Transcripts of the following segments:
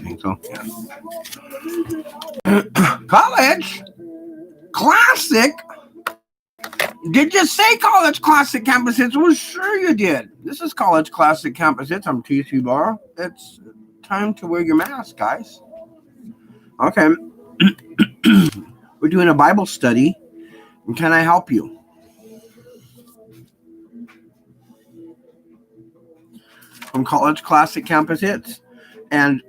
think so. Yeah. College Classic. Did you say College Classic Campus Hits? Well, sure you did. This is College Classic Campus Hits. I'm TcYbarra. It's time to wear your mask, guys. Okay. We're doing a Bible study. Can I help you? From College Classic Campus Hits and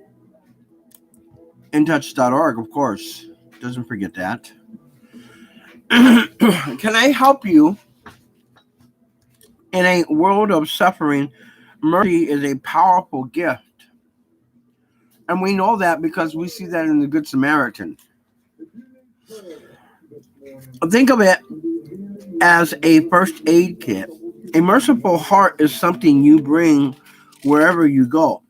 intouch.org, of course. Doesn't forget that. Can I help you? In a world of suffering, mercy is a powerful gift. And we know that because we see that in the Good Samaritan. Think of it as a first aid kit. A merciful heart is something you bring wherever you go.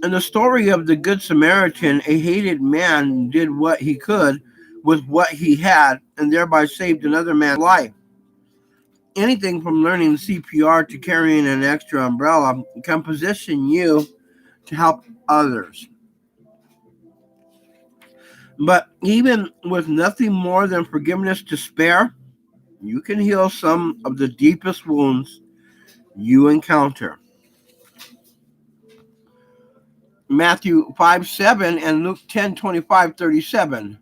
In the story of the Good Samaritan, a hated man did what he could with what he had and thereby saved another man's life. Anything from learning CPR to carrying an extra umbrella can position you to help others. But even with nothing more than forgiveness to spare, you can heal some of the deepest wounds you encounter. Matthew 5:7 and Luke 10:25-37.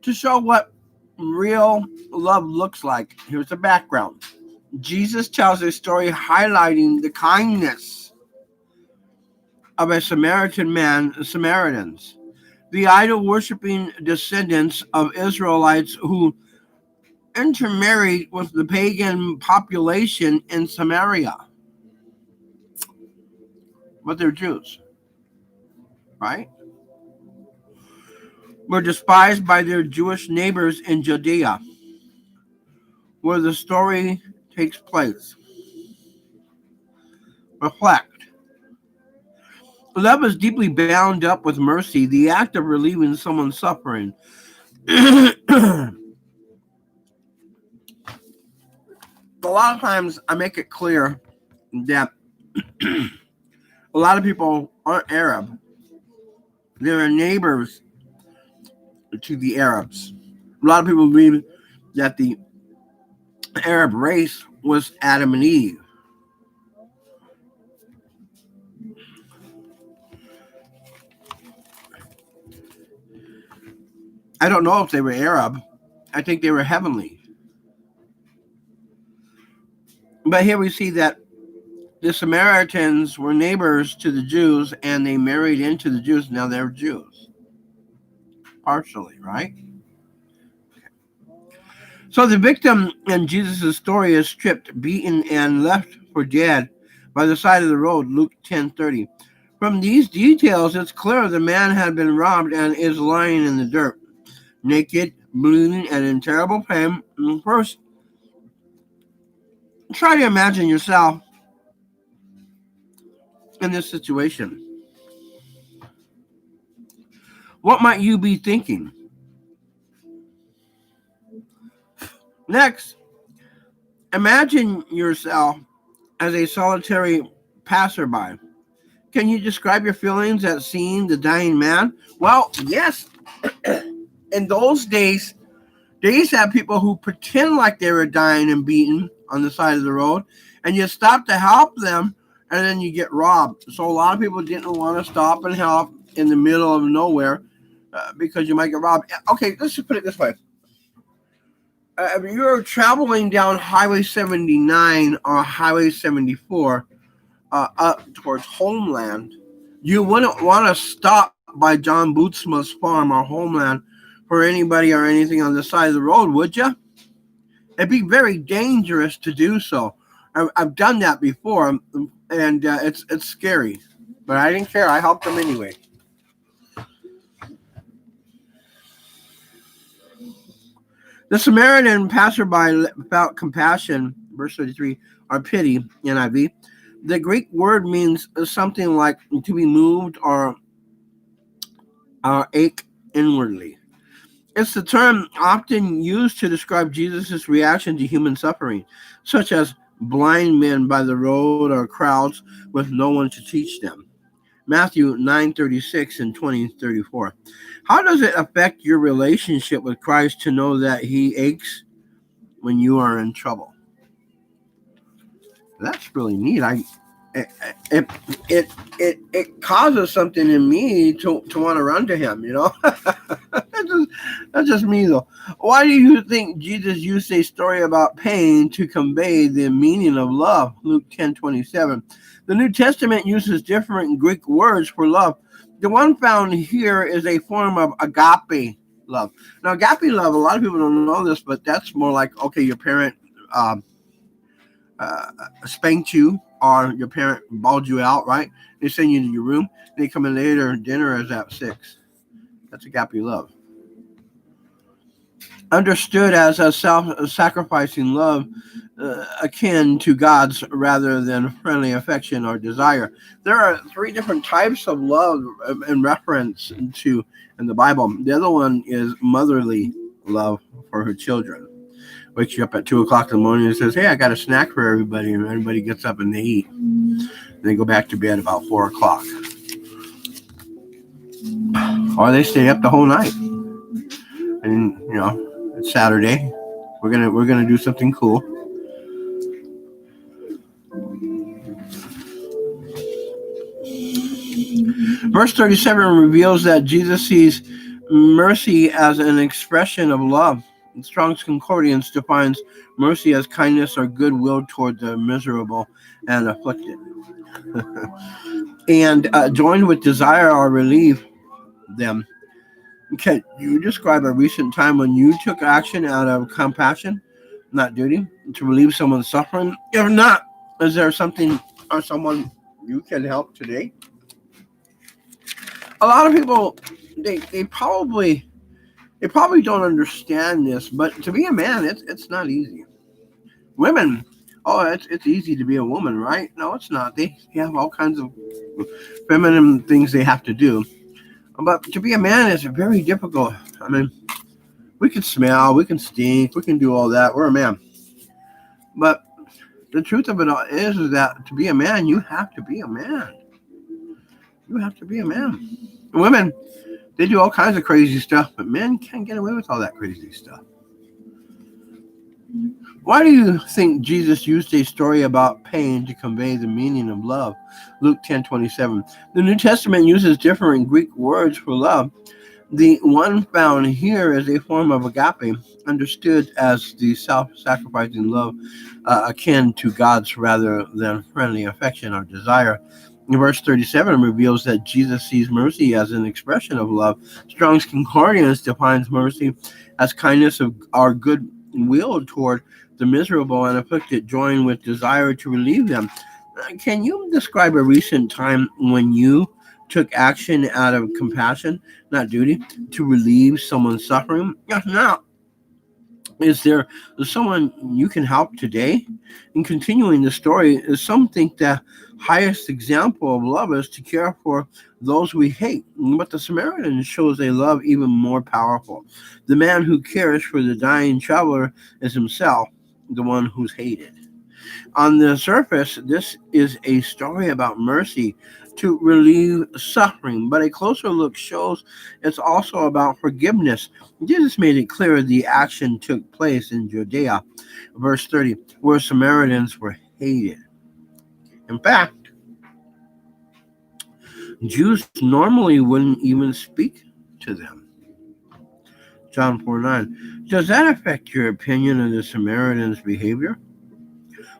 To show what real love looks like, here's the background. Jesus tells a story highlighting the kindness of a Samaritan man, Samaritans, the idol-worshipping descendants of Israelites who intermarried with the pagan population in Samaria. But they're Jews, right? Were despised by their Jewish neighbors in Judea, where the story takes place. Reflect. Love is deeply bound up with mercy, the act of relieving someone's suffering. A lot of times I make it clear that a lot of people aren't Arab. They're neighbors to the Arabs. A lot of people believe that the Arab race was Adam and Eve. I don't know if they were Arab. I think they were heavenly. But here we see that the Samaritans were neighbors to the Jews and they married into the Jews. Now they're Jews. Partially, right? So the victim in Jesus' story is stripped, beaten, and left for dead by the side of the road, Luke 10:30. From these details, it's clear the man had been robbed and is lying in the dirt, naked, bleeding, and in terrible pain. First, try to imagine yourself in this situation. What might you be thinking? Next, imagine yourself as a solitary passerby. Can you describe your feelings at seeing the dying man? Well, yes. In those days, they used to have people who pretend like they were dying and beaten on the side of the road, and you stop to help them, and then you get robbed. So a lot of people didn't want to stop and help in the middle of nowhere because you might get robbed. Okay, let's just put it this way. If you're traveling down Highway 79 or Highway 74 up towards Homeland, you wouldn't want to stop by John Bootsma's farm or Homeland for anybody or anything on the side of the road, would you? It'd be very dangerous to do so. I've done that before, and it's scary. But I didn't care. I helped them anyway. The Samaritan passerby felt compassion, verse 33, or pity, NIV. The Greek word means something like to be moved or ache inwardly. It's the term often used to describe Jesus' reaction to human suffering, such as blind men by the road or crowds with no one to teach them. Matthew 9:36 and 20:34. How does it affect your relationship with Christ to know that he aches when you are in trouble? That's really neat. It it causes something in me to want to run to him, that's just me though. Why do you think Jesus used a story about pain to convey the meaning of love? Luke 10:27. The New Testament uses different Greek words for love. The one found here is a form of agape love. Now, agape love, a lot of people don't know this, but that's more like, okay, your parent um, spanked you, or your parent bawled you out, right? They send you to your room. They come in later, dinner is at 6. That's agape love. Understood as a self-sacrificing love, akin to God's rather than friendly affection or desire. There are 3 different types of love in reference to in the Bible. The other one is motherly love for her children. Wakes you up at 2 o'clock in the morning and says, "Hey, I got a snack for everybody," and everybody gets up and they eat. They go back to bed about 4 o'clock, or they stay up the whole night. And it's Saturday. We're gonna do something cool. Verse 37 reveals that Jesus sees mercy as an expression of love. Strong's Concordance defines mercy as kindness or goodwill toward the miserable and afflicted, and joined with desire or relieve them. Can you describe a recent time when you took action out of compassion, not duty, to relieve someone's suffering? If not, is there something or someone you can help today? A lot of people, they probably don't understand this, but to be a man, it's not easy. Women, it's easy to be a woman, right? No, it's not. They have all kinds of feminine things they have to do. But to be a man is very difficult. I mean, we can smell, we can stink, we can do all that. We're a man. But the truth of it all is that to be a man, you have to be a man. You have to be a man. Women, they do all kinds of crazy stuff, but men can't get away with all that crazy stuff. Why do you think Jesus used a story about pain to convey the meaning of love? Luke 10:27. The New Testament uses different Greek words for love. The one found here is a form of agape, understood as the self-sacrificing love akin to God's rather than friendly affection or desire. Verse 37 reveals that Jesus sees mercy as an expression of love. Strong's Concordance defines mercy as kindness of our goodwill toward the miserable and afflicted, joined with desire to relieve them. Can you describe a recent time when you took action out of compassion, not duty, to relieve someone's suffering? If not, is there someone you can help today? In continuing the story, some think the highest example of love is to care for those we hate. But the Samaritan shows a love even more powerful. The man who cares for the dying traveler is himself the one who's hated. On the surface, this is a story about mercy to relieve suffering, but a closer look shows it's also about forgiveness. Jesus made it clear the action took place in Judea, verse 30, where Samaritans were hated. In fact, Jews normally wouldn't even speak to them. John 4:9. Does that affect your opinion of the Samaritan's behavior?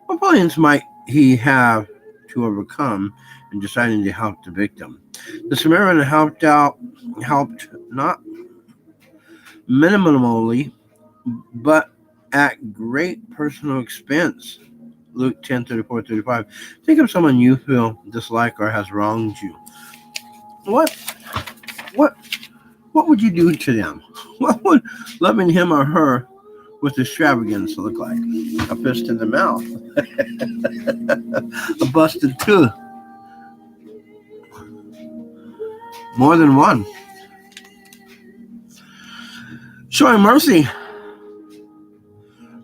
What points might he have to overcome in deciding to help the victim? The Samaritan helped not minimally, but at great personal expense. Luke 10:34-35. Think of someone you feel dislike or has wronged you. What would you do to them? What would loving him or her with extravagance look like? A fist in the mouth, a busted tooth, more than one. Showing mercy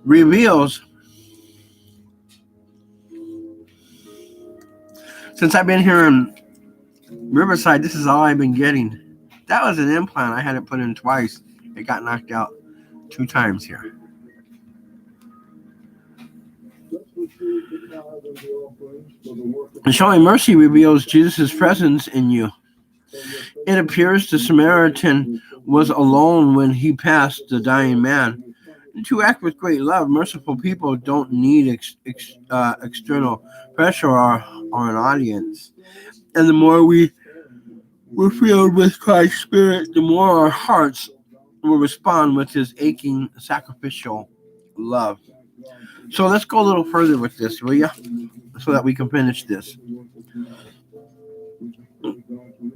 reveals, since I've been here in Riverside, this is all I've been getting. That was an implant. I had it put in twice. It got knocked out 2 times here. Showing mercy reveals Jesus' presence in you. It appears the Samaritan was alone when he passed the dying man. To act with great love, merciful people don't need external pressure or an audience. And the more we're filled with Christ's Spirit, the more our hearts will respond with His aching, sacrificial love. So let's go a little further with this, will you? So that we can finish this.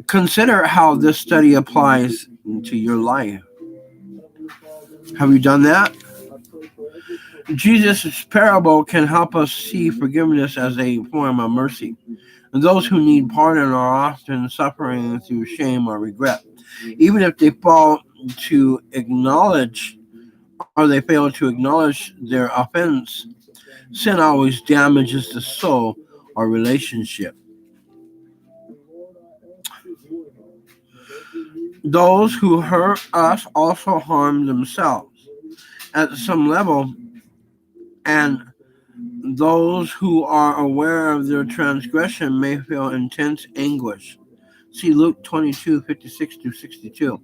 Consider how this study applies to your life. Have you done that? Jesus' parable can help us see forgiveness as a form of mercy. And those who need pardon are often suffering through shame or regret. Even if they fail to acknowledge their offense, sin always damages the soul or relationship. Those who hurt us also harm themselves at some level, and those who are aware of their transgression may feel intense anguish. See Luke 22:56-62.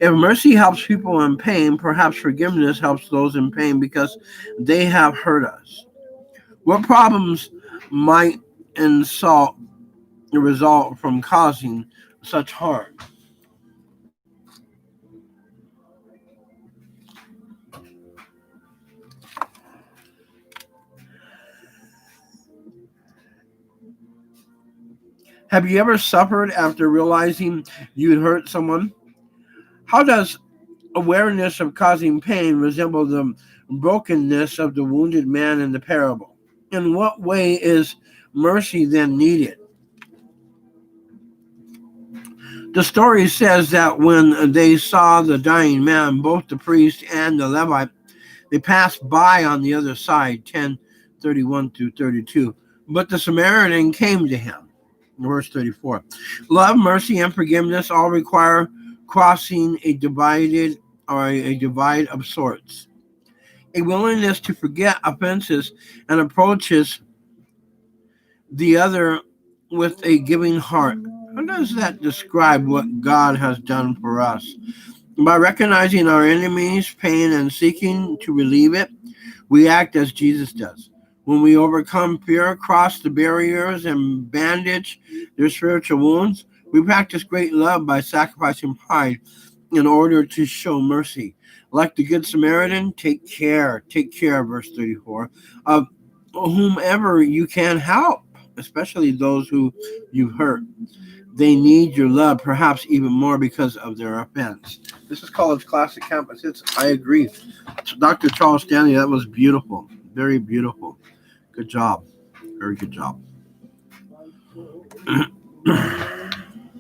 If mercy helps people in pain, perhaps forgiveness helps those in pain because they have hurt us. What problems might result from causing such harm? Have you ever suffered after realizing you'd hurt someone? How does awareness of causing pain resemble the brokenness of the wounded man in the parable? In what way is mercy then needed? The story says that when they saw the dying man, both the priest and the Levite, they passed by on the other side, 10:31-32. But the Samaritan came to him. Verse 34. Love, mercy, and forgiveness all require crossing a divide of sorts. A willingness to forget offenses and approaches the other with a giving heart. How does that describe what God has done for us? By recognizing our enemy's pain and seeking to relieve it, we act as Jesus does. When we overcome fear, cross the barriers, and bandage their spiritual wounds, we practice great love by sacrificing pride in order to show mercy. Like the Good Samaritan, take care, verse 34, of whomever you can help, especially those who you've hurt. They need your love, perhaps even more because of their offense. This is College Classic Campus. I agree. Dr. Charles Stanley, that was beautiful. Very beautiful. Good job. Very good job.